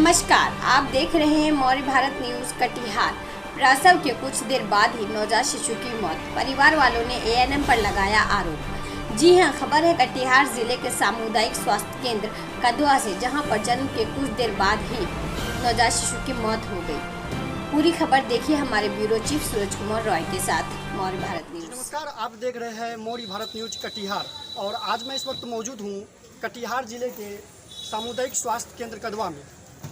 नमस्कार, आप देख रहे हैं मौर्य भारत न्यूज कटिहार। प्रसव के कुछ देर बाद ही नवजात शिशु की मौत, परिवार वालों ने एएनएम पर लगाया आरोप। जी हां, खबर है कटिहार जिले के सामुदायिक स्वास्थ्य केंद्र कदवा से, जहां पर जन्म के कुछ देर बाद ही नवजात शिशु की मौत हो गई। पूरी खबर देखिए हमारे ब्यूरो चीफ सूरज कुमार रॉय के साथ। मौर्य भारत न्यूज। नमस्कार, आप देख रहे हैं मौर्य भारत न्यूज कटिहार और आज मैं इस वक्त मौजूद हूँ कटिहार जिले के सामुदायिक स्वास्थ्य केंद्र कदवा में।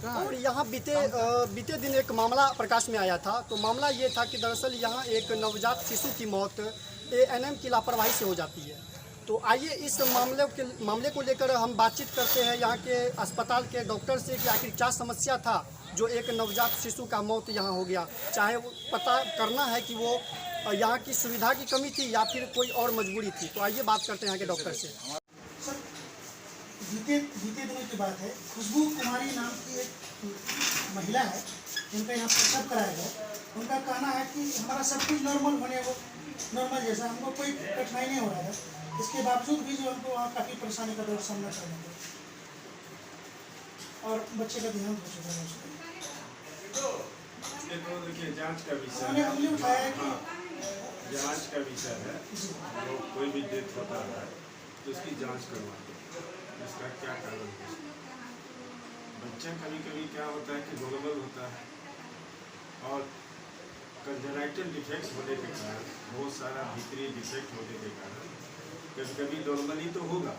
और यहाँ बीते दिन एक मामला प्रकाश में आया था। तो मामला ये था कि दरअसल यहाँ एक नवजात शिशु की मौत एएनएम की लापरवाही से हो जाती है। तो आइए इस मामले को लेकर हम बातचीत करते हैं यहाँ के अस्पताल के डॉक्टर से कि आखिर क्या समस्या था जो एक नवजात शिशु का मौत यहाँ हो गया। चाहे वो पता करना है कि वो यहाँ की सुविधा की कमी थी या फिर कोई और मजबूरी थी। तो आइए बात करते हैं यहाँ के डॉक्टर से। सर, बीते दिनों की बात है, खुशबू कुमारी नाम की एक महिला है जिनका यहाँ प्रसव कराया गया। उनका कहना है कि हमारा सब कुछ नॉर्मल जैसा, हमको कोई कठिनाई नहीं हो रहा था। इसके बावजूद भी जो हमको वहाँ काफ़ी परेशानी का दौर सामना करना पड़ा और बच्चे का देहांत हो चुका है उसका। देखिए, जांच का विषय उन्होंने उंगली उठाया है कि जांच का विषय है। जो कोई भी डेथ होता है तो उसकी जांच करवाते हैं, इसका क्या कारण है। बच्चा कभी कभी क्या होता है कि नॉर्मल होता है और कंजनाइटल डिफेक्ट होने के कारण, बहुत सारा भीतरी डिफेक्ट होने के कारण कभी कभी नॉर्मली तो होगा,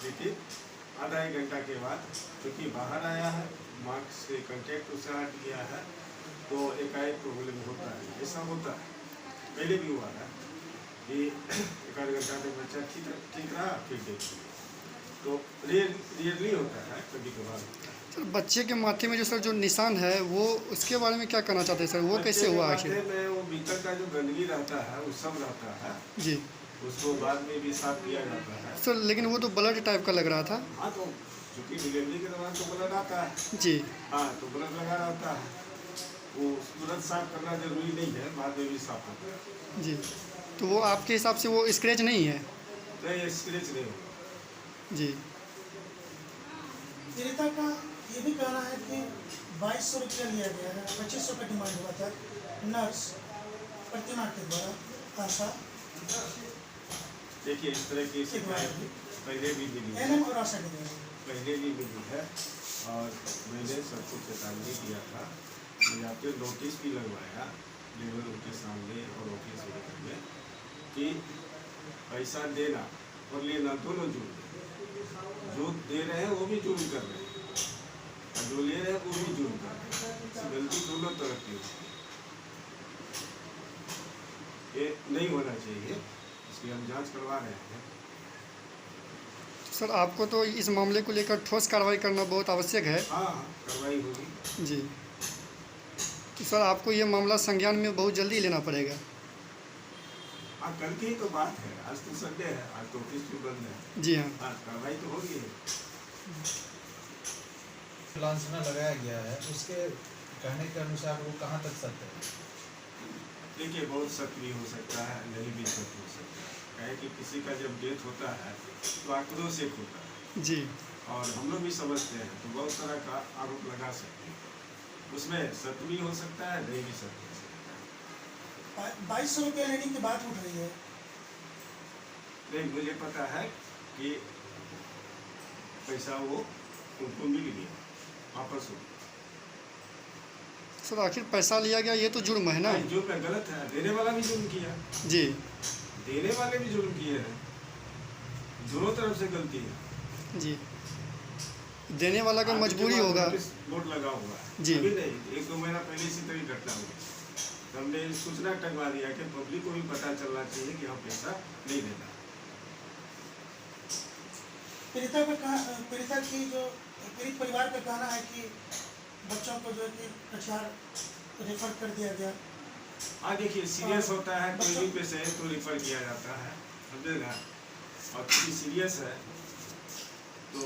लेकिन आधा एक घंटा के बाद क्योंकि बाहर आया है, मार्क्स से कंटेक्ट उससे हट गया है, तो एकाएक प्रॉब्लम होता है। ऐसा होता है, पहले भी हुआ है कि एक आध घंटा में बच्चा ठीक रहा, फिर देख तो रियरली होता है, कभी कभार। सर, बच्चे के माथे में जो निशान है वो उसके बारे में क्या कहना चाहते हैं सर? वो कैसे हुआ आखिर? माथे में वो भीतर का जो गंदगी रहता है वो सब रहता है जी, उसको बाद में भी साफ किया जाता है सर। लेकिन वो तो ब्लड टाइप का लग रहा था। हाँ, तो चूँकि डिलीवरी के दौरान तो ब्लड आता है। जी हाँ, तो ब्लड लगा रहता है, वो तुरंत साफ करना जरूरी नहीं है, बाद में भी साफ होता है। जी, तो वो आपके हिसाब से वो स्क्रैच नहीं है? नहीं, स्क्रैच नहीं होगा। जी, पीड़िता का ये भी कहना है कि 2200 रुपया लिया गया है, 2500 का डिमांड हुआ था नर्स प्रतिमा के द्वारा, आशा देखिए, इस तरह की शिकायत पहले भी मिली है, एएनएम और आशा के द्वारा पहले भी मिली है और मैंने सबको चेतावनी दिया था। मैंने आपके नोटिस भी लगवाया लेबर उनके सामने और ऑफिस में कि पैसा देना और लेना दोनों जुर्म है। जो दे रहे हैं वो भी जुर्म कर रहे हैं और जो ले रहे हैं वो भी जुर्म कर रहे हैं। गलती दोनों तरफ की होती है, ये नहीं होना चाहिए, इसकी हम जांच करवा रहे हैं। सर, आपको तो इस मामले को लेकर ठोस कार्रवाई करना बहुत आवश्यक है। हाँ, कार्रवाई होगी जी, तो सर आपको ये मामला संज्ञान में बहुत जल्दी लेना पड़ेगा। हाँ, कल की ही तो बात है, आज तो संडे है, आज तो ऑफिस भी बंद है। जी हाँ, कार्रवाई तो होगी। लांछना लगाया गया है, उसके कहने के अनुसार वो कहाँ तक सत्य है? देखिए, बहुत सख्त भी हो सकता है, नहीं भी सख्त हो सकता है। कहे कि किसी का जब डेथ होता है तो आक्रोश से होता है जी, और हम लोग भी समझते हैं, तो बहुत तरह का आरोप लगा सकते हैं। उसमें सत्य भी हो सकता है, नहीं भी सत्य हो सकता है। 2200 रुपया लेने की बात उठ रही है। नहीं, मुझे पता है कि पैसा वो उनको मिल गया, वापस हो। सर आखिर पैसा लिया गया, ये तो जुर्म है ना? नहीं, जुर्म है, गलत है। देने वाला भी जुर्म किया, जी, देने वाले भी जुर्म किए हैं, दोनों तरफ से गलती है। जी, देने वाला का मजबूरी होगा। बोर्ड लगा हुआ है जी। अभी नहीं, 1-2 महीना पहले इसी तरह घटना हुई, तो हमने सूचना टंगवा दिया कि पब्लिक को भी पता चलना चाहिए कि हम पैसा नहीं देना। पीड़िता की जो पीड़ित परिवार का कहना है कि बच्चों को जो है कि कटिहार रेफर कर दिया गया। हाँ, देखिए, सीरियस होता है कोई भी पेशेंट तो रेफर किया जाता है, समझे ना। और कोई सीरियस है तो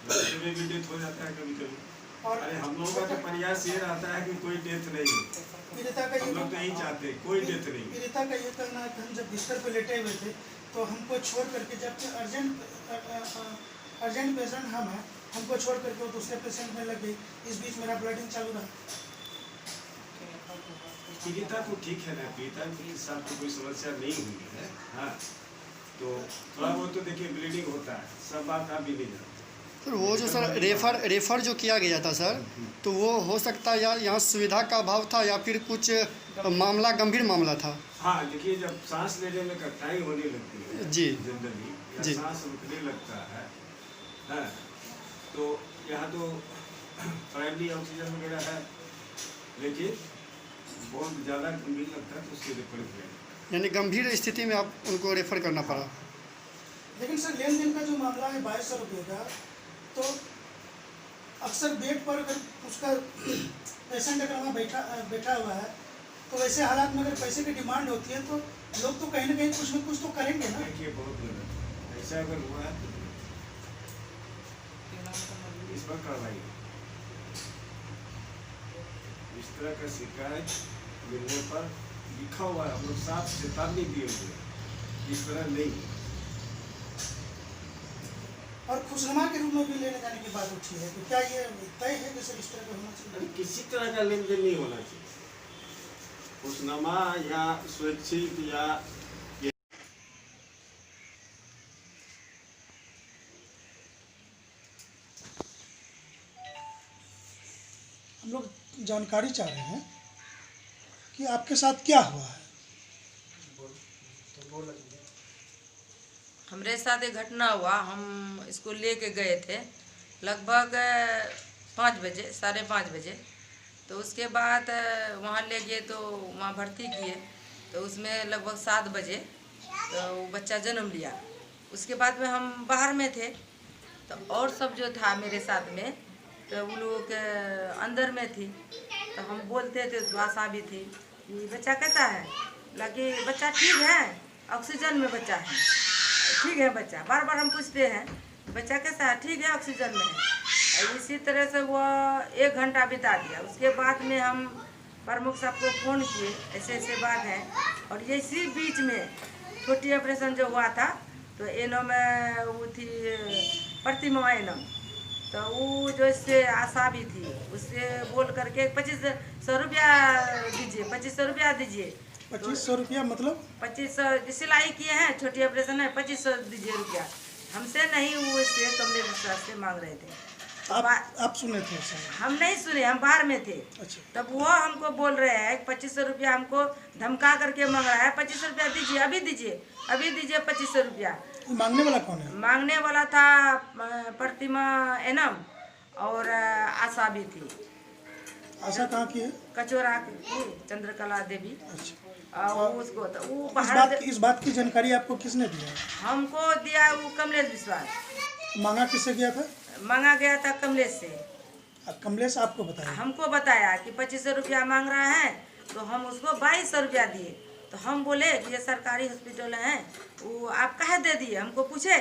बच्चे में भी डेथ हो जाता है कभी कभी। और अरे हम लोगों का तो प्रयास ये रहता है कि कोई डेथ नहीं हो, पीड़िता का हम लोग तो यही चाहते कोई डेथ नहीं। पीड़िता का ये कहना है कि हम जब बिस्तर पर लेटे हुए थे तो हमको छोड़ करके, जबकि अर्जेंट पेशेंट हम हैं, हमको छोड़ करके वो दूसरे पेशेंट में लग गई। इस बीच मेरा ब्लडिंग चालू रहा। पीड़िता तो ठीक है ना, पीड़िता के साथ तो कोई समस्या नहीं हुई है। हाँ, तो थोड़ा बहुत तो देखिए ब्लीडिंग होता है, सब बात आप भी नहीं जानते। सर वो जो सर रेफर जो किया गया था सर, तो वो हो सकता है या यहाँ सुविधा का अभाव था या फिर कुछ मामला गंभीर मामला था। हाँ, देखिए जब सांस लेने में कठिनाई होने लगती है जी जनरली, या जी सांस रुकने लगता है, हाँ, तो यहाँ तो प्राइमरी ऑक्सीजन वगैरह है, लेकिन बहुत ज़्यादा गंभीर लगता है तो उसके रेफर किया। यानी गंभीर स्थिति में आप उनको रेफर करना पड़ा। लेकिन सर लेन देन का जो मामला है 2200 रुपये का, तो अक्सर बेड पर अगर उसका पेशेंट अगर वहाँ बैठा हुआ है, तो वैसे हालात में अगर पैसे की डिमांड होती है तो लोग तो कहीं ना कहीं कुछ न कुछ तो करेंगे ना। देखिए बहुत गलत है, ऐसा अगर हुआ है इस पर कार्रवाई। इस तरह का शिकायत मिलने पर लिखा हुआ है, हम लोग साफ चेतावनी दिए हुए, इस तरह नहीं। और खुशनुमा के रूप में भी लेने जाने की बात उठी है, तो क्या ये तय है कि सर इस तरह का होना चाहिए? किसी तरह का लेन देन नहीं होना चाहिए, खुशनुमा या स्वैच्छिक या हम लोग जानकारी चाह रहे हैं कि आपके साथ क्या हुआ है। हमारे साथ एक घटना हुआ। हम इसको लेके गए थे लगभग 5 बजे, 5:30 बजे। तो उसके बाद वहाँ ले गए तो वहाँ भर्ती किए, तो उसमें लगभग 7 बजे तो वो बच्चा जन्म लिया। उसके बाद में हम बाहर में थे, तो और सब जो था मेरे साथ में, तो वो लोग अंदर में थी। तो हम बोलते थे, तो आशा भी थी कि बच्चा कैसा है, लगे बच्चा ठीक है, ऑक्सीजन में बच्चा है, ठीक है बच्चा। बार बार हम पूछते हैं बच्चा कैसा है, ठीक है ऑक्सीजन में है। इसी तरह से वो 1 घंटा बिता दिया। उसके बाद में हम प्रमुख साहब को फ़ोन किए, ऐसे ऐसे बात है। और इसी बीच में छोटी ऑपरेशन जो हुआ था, तो एनम में वो थी प्रतिमा एनम, तो वो जो इससे आशा भी थी, उससे बोल करके 2500 रुपया दीजिए, 2500 रुपया दीजिए। 2500 रुपया मतलब 2500 सिलाई किए हैं, छोटी ऑपरेशन है, 2500 दीजिए रुपया। हमसे नहीं, वो इससे कमले विश्वास से मांग रहे थे। आप सुने थे सर? हम नहीं सुने, हम बाहर में थे। अच्छा। तब वो हमको बोल रहे हैं 2500 रुपया हमको धमका करके मांग रहा है, 2500 रुपया दीजिए, अभी दीजिए, अभी दीजिए 2500 रुपया। मांगने वाला कौन है? मांगने वाला था प्रतिमा एनम और आशा भी थी। आशा कहाँ की है? कचोरा की चंद्रकला देवी। अच्छा। और उसको तो वो बाहर इस बात की जानकारी आपको किसने दिया? हमको दिया वो कमलेश विश्वास। मांगा किससे गया था? मांगा गया था कमलेश से। कमलेश आपको बताया? हमको बताया कि 2500 रुपया मांग रहा है, तो हम उसको 2200 रुपया दिए। तो हम बोले कि ये सरकारी हॉस्पिटल है, वो आप काहे दे दिए, हमको पूछे।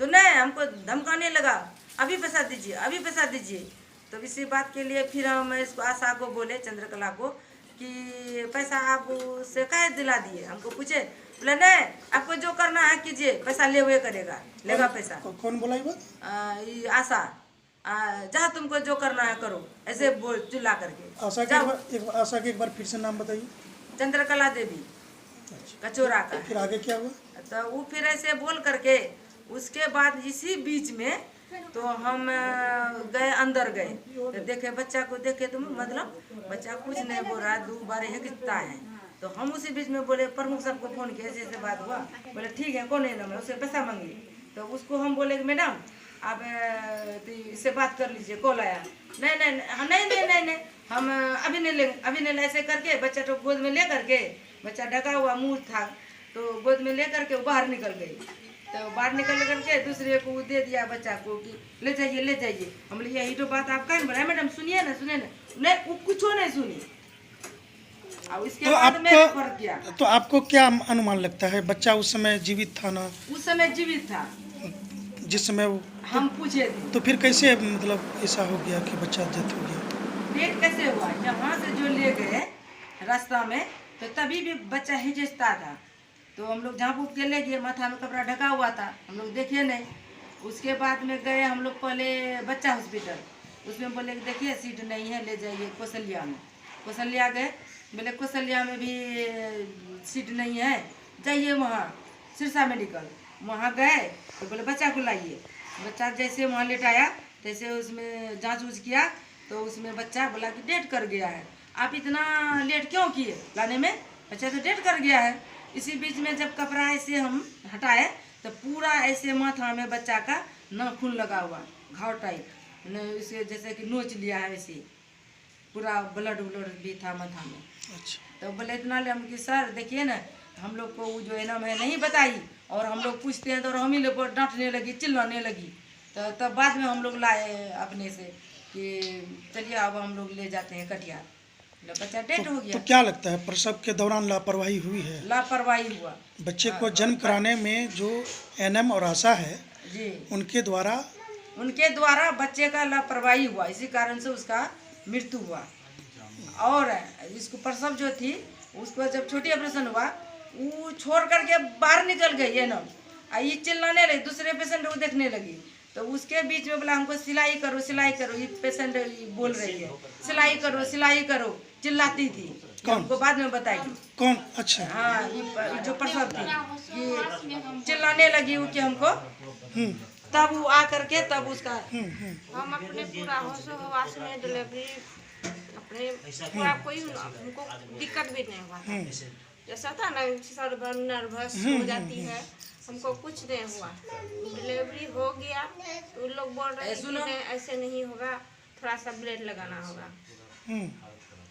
तो नहीं, हमको धमकाने लगा, अभी पैसा दीजिए, अभी पैसा दीजिए। तो इसी बात के लिए फिर हम इसको आशा को बोले, चंद्रकला को, कि पैसा आप उससे काहे दिला दिए, हमको पूछे। बोले नहीं, आपको जो करना है कीजिए, पैसा ले हुए करेगा, लेगा पैसा। कौन बोला ये बात? ये आशा, जहाँ तुमको जो करना है करो, ऐसे बोल चिल्ला करके। आशा के एक बार फिर से नाम बताइए। चंद्रकला देवी, कचोरा का। फिर आगे क्या हुआ? तो वो फिर ऐसे बोल करके, उसके बाद इसी बीच में तो हम गए, अंदर गए, तो देखे बच्चा को, देखे तो मतलब बच्चा कुछ नहीं बोल रहा, 2 बार हिचकता है। तो हम उसी बीच में बोले, प्रमुख साहब को फ़ोन किया, ऐसे बात हुआ। बोले ठीक है, कौन है नाम है, उससे पैसा मांगी। तो उसको हम बोले कि मैडम आप इससे बात कर लीजिए, कॉल आया। नहीं नहीं नहीं नहीं नहीं नहीं, हम अभी नहीं लेंगे, अभी नहीं। ऐसे करके बच्चा तो गोद में ले करके, बच्चा ढका हुआ मुँह था, तो गोद में ले करके वो बाहर निकल गई। तो बाहर निकल करके दूसरे को दे दिया बच्चा को कि ले जाइए, ले जाइए। हम बोले यही तो बात आप कहें, बोला मैडम सुनिए ना, सुनिए ना। नहीं, वो कुछ नहीं सुनी। और इसके बाद में फर्क किया। तो आपको क्या अनुमान लगता है, बच्चा उस समय जीवित था ना? उस समय जीवित था, जिस समय हम पूछे थे। तो फिर कैसे मतलब ऐसा हो गया कि बच्चा डेथ हो गया? डेथ कैसे हुआ, यहाँ से जो ले गए रास्ता में, तो तभी भी बच्चा हिचकता था। तो हम लोग झाँप उप के ले गए, माथा में कपड़ा ढका हुआ था, हम लोग देखे नहीं। उसके बाद में गए हम लोग पहले बच्चा हॉस्पिटल, उसमें बोले कि देखिए सीट नहीं है, ले जाइए कौशल्या में। कौशल्या गए, बोले कौशल्या में भी सीट नहीं है, जाइए वहाँ सिरसा मेडिकल। वहाँ गए तो बोले बच्चा को लाइए। बच्चा जैसे वहाँ लेटाया तैसे उसमें जांच ऊँच किया तो उसमें बच्चा बोला कि डेट कर गया है। आप इतना लेट क्यों किए लाने में? बच्चा तो डेट कर गया है। इसी बीच में जब कपड़ा ऐसे हम हटाए तो पूरा ऐसे माथा में बच्चा का नाखून लगा हुआ, घाव टाइप, इसे जैसे कि नोच लिया है, वैसे पूरा ब्लड भी था माथा में। अच्छा, तो बोले इतना ले हम कि सर देखिए ना, हम लोग को वो जो है ना मैं नहीं बताई, और हम लोग पूछते हैं तो हम ही लोग डांटने लगी, चिल्लाने लगी। तो तब बाद में हम लोग लाए अपने से कि चलिए अब हम लोग ले जाते हैं कटिहार। बच्चा डेट हो गया। तो क्या लगता है प्रसव के दौरान लापरवाही हुई है? लापरवाही हुआ। बच्चे को जन्म कराने में जो एएनएम और आशा है जी, उनके द्वारा बच्चे का लापरवाही हुआ, इसी कारण से उसका मृत्यु हुआ। और इसको प्रसव जो थी उसको जब छोटी ऑपरेशन हुआ वो छोड़ करके बाहर निकल गई है ना, ये चिल्लाने लगी, दूसरे पेशेंट को देखने लगी। तो उसके बीच में बोला हमको सिलाई करो, ये पेशेंट बोल रही है सिलाई करो, चिल्लाती थी। हमको बाद में बताएगी कौन? अच्छा, हाँ, ये जो प्रसव थी ये चिल्लाने लगी वो कि हमको। तब वो आ करके तब उसका हम अपने पूरा होश हवास में डिलीवरी अपने पूरा कोई हमको दिक्कत भी नहीं हुआ था। जैसा था ना सर नर्वस हो जाती है, हमको कुछ नहीं हुआ। डिलीवरी हो गया तो उन लोग बोल रहे हैं कि नहीं ऐसे नहीं होगा, थोड़ा सा ब्लेड लगाना होगा।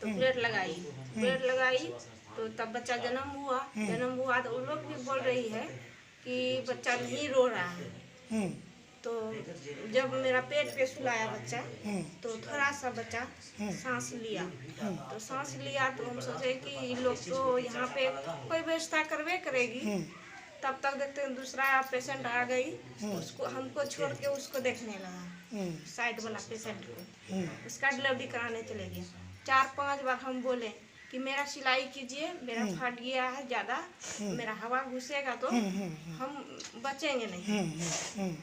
तो ब्लेड लगाई तो तब बच्चा जन्म हुआ तो उन लोग भी बोल रही है कि बच्चा नहीं रो रहा है। तो जब मेरा पेट पे सुलाया बच्चा तो थोड़ा सा बच्चा सांस लिया। तो हम सोचे कि इन लोग तो यहाँ पे कोई व्यवस्था करवे करेगी। तब तक देखते हैं दूसरा पेशेंट आ गई, उसको हमको छोड़ के उसको देखने लगा, साइड वाला पेशेंट को। उसका डिलीवरी कराने चले गए। 4-5 बार हम बोले कि मेरा सिलाई कीजिए, मेरा फट गया है ज़्यादा, मेरा हवा घुसेगा तो हम बचेंगे नहीं,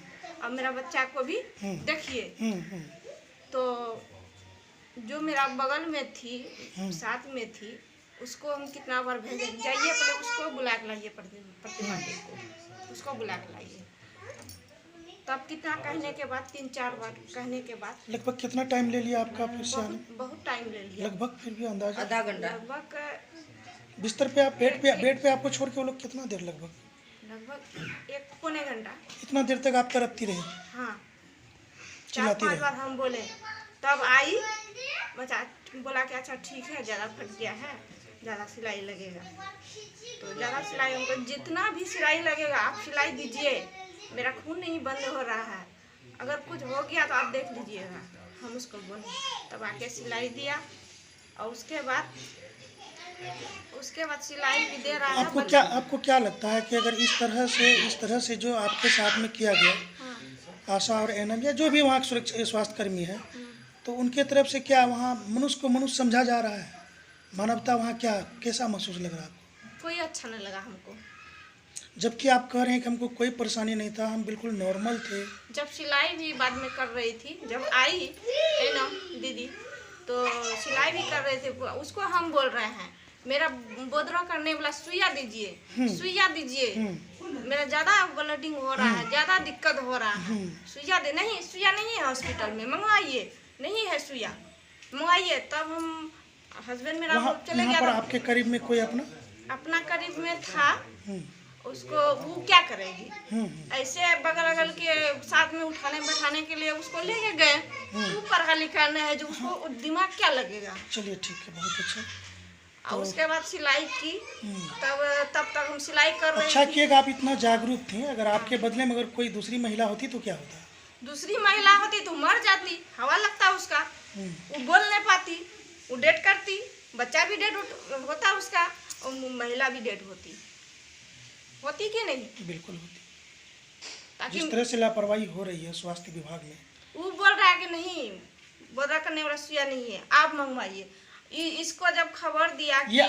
अब मेरा बच्चा को भी देखिए। तो जो मेरा बगल में थी, साथ में थी, उसको हम कितना बार भेजे, जाइए पहले उसको बुला के लाइए, प्रतिमा को उसको बुला के लाइए। तब कितना कहने के बाद 3-4 बार कहने के बाद लगभग कितना टाइम ले लिया आपका फिर से आने? बहुत टाइम ले लिया। लगभग फिर भी अंदाजा आधा घंटा। लगभग बिस्तर पे आप बेड पे आपको छोड़ के वो लोग कितना देर? लगभग 1-पौने घंटा। इतना देर तक आप तरपती रही? हाँ, चिल्लाती 4-5 रही? बार हम बोले, तब आई बच्चा बोला कि अच्छा ठीक है, ज़्यादा फट गया है, ज़्यादा सिलाई लगेगा। तो ज़्यादा सिलाई हमको जितना भी सिलाई लगेगा आप सिलाई दीजिए, मेरा खून नहीं बंद हो रहा है, अगर कुछ हो गया तो आप देख लीजिएगा। हम उसको बोले, तब आके सिलाई दिया। और उसके बाद सिलाई भी दे रहा है। आपको क्या लगता है कि अगर इस तरह से जो आपके साथ में किया गया, आशा और एएनएम या जो भी वहाँ के स्वास्थ्य कर्मी है, तो उनके तरफ से क्या वहाँ मनुष्य को मनुष्य समझा जा रहा है? मानवता वहाँ कैसा महसूस लग रहा है आपको? कोई अच्छा नहीं लगा हमको। जबकि आप कह रहे हैं कि हमको कोई परेशानी नहीं था, हम बिल्कुल नॉर्मल थे। जब सिलाई भी बाद में कर रही थी, जब आई एएनएम दीदी तो सिलाई भी कर रहे थे, उसको हम बोल रहे हैं मेरा बोदरा करने वाला सुइया दीजिए, मेरा ज़्यादा ब्लीडिंग हो रहा है, ज़्यादा दिक्कत हो रहा है, सुइया नहीं है हॉस्पिटल में, मंगवाइए, नहीं है सुइया मंगवाइए। तब हम हस्बैंड मेरा चले गया। आपके करीब में कोई अपना करीब में था, उसको वो क्या करेगी, ऐसे बगल अगल के साथ में उठाने बैठाने के लिए उसको लेके गए। वो पढ़ा लिखा नहीं है, जो उसको दिमाग क्या लगेगा। चलिए ठीक है, बहुत अच्छा। और उसके बाद सिलाई की, तब तक हम सिलाई कर रहे अच्छा थे। कि आप इतना जागरूक थी, अगर आपके बदले में अगर कोई दूसरी महिला होती तो क्या होता? दूसरी महिला होती तो मर जाती, हवा लगता उसका, वो बोल नहीं पाती, वो डेट करती, बच्चा भी डेट होता उसका, और महिला भी डेट होती कि नहीं? बिल्कुल होती। ताकि जिस तरह से लापरवाही हो रही है स्वास्थ्य विभाग में, वो बोल रहा है कि नहीं, बोदरा करने वाला सुइया नहीं है, आप मंगवाइए। इसको जब खबर दिया कि ये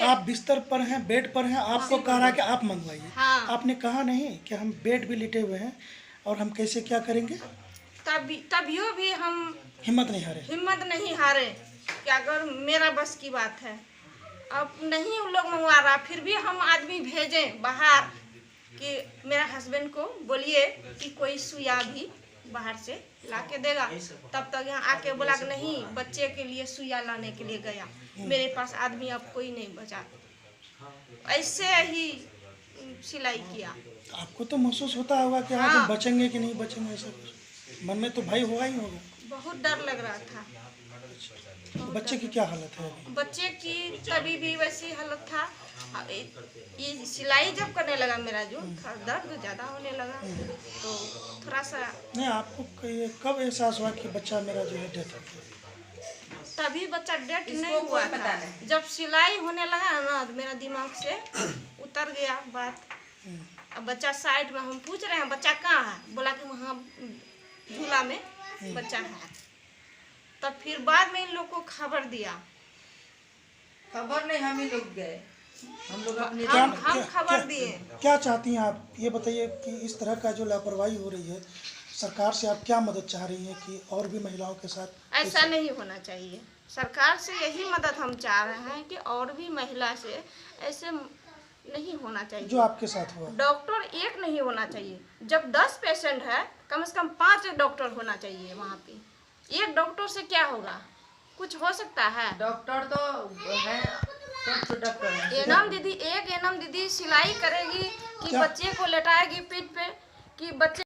आप बिस्तर पर हैं, बेड पर हैं, आपको कह रहा है कि आप मंगवाइए। हाँ। आपने कहा नहीं कि हम बेड भी लेटे हुए हैं, और हम कैसे क्या करेंगे, तभियो भी हम हिम्मत नहीं हारे। हिम्मत नहीं हारे कि अगर मेरा बस की बात है, अब नहीं उन लोग मंगवा रहा, फिर भी हम आदमी भेजें बाहर कि मेरा हस्बैंड को बोलिए कि कोई सुइया भी बाहर से ला के देगा। तब तक यहाँ आके बोला कि नहीं, बच्चे के लिए सुइया लाने के लिए गया, मेरे पास आदमी अब कोई नहीं बचा। ऐसे ही सिलाई किया। आपको तो महसूस होता होगा कि हाँ, हाँ। बचेंगे कि नहीं बचेंगे, ऐसा कुछ मन में तो भय होगा ही होगा। बहुत डर लग रहा था। बच्चे की क्या हालत है अभी? बच्चे की तभी भी वैसी हालत था। ये सिलाई जब करने लगा मेरा जो थोड़ा दर्द ज़्यादा होने लगा, तो थोड़ा सा नहीं, आपको कब एहसास हुआ कि बच्चा मेरा जो है डेथ हो गया? तभी बच्चा डेथ इसको नहीं हुआ कोई पता था। नहीं। जब सिलाई होने लगा ना, तो मेरा दिमाग से उतर गया बात। अब बच्चा साइड में, हम पूछ रहे हैं बच्चा कहाँ है, बोला कि वहाँ झूला में बच्चा है। तब फिर बाद में इन लोग को खबर दिया। खबर नहीं, हम ही लोग गए, हम लोग अपने हम खबर दिए। क्या चाहती हैं आप, ये बताइए कि इस तरह का जो लापरवाही हो रही है, सरकार से आप क्या मदद चाह रही हैं कि और भी महिलाओं के साथ ऐसा नहीं होना चाहिए। सरकार से यही मदद हम चाह रहे हैं कि और भी महिला से ऐसे नहीं होना चाहिए। जो आपके साथ हुआ? डॉक्टर एक नहीं होना चाहिए। जब 10 पेशेंट है, कम से कम 5 डॉक्टर होना चाहिए वहाँ पे। एक डॉक्टर से क्या होगा, कुछ हो सकता है? डॉक्टर तो है, तो डॉक्टर है। एनम दीदी, एक एनम दीदी सिलाई करेगी कि क्या? बच्चे को लेटाएगी पीठ पे, कि बच्चे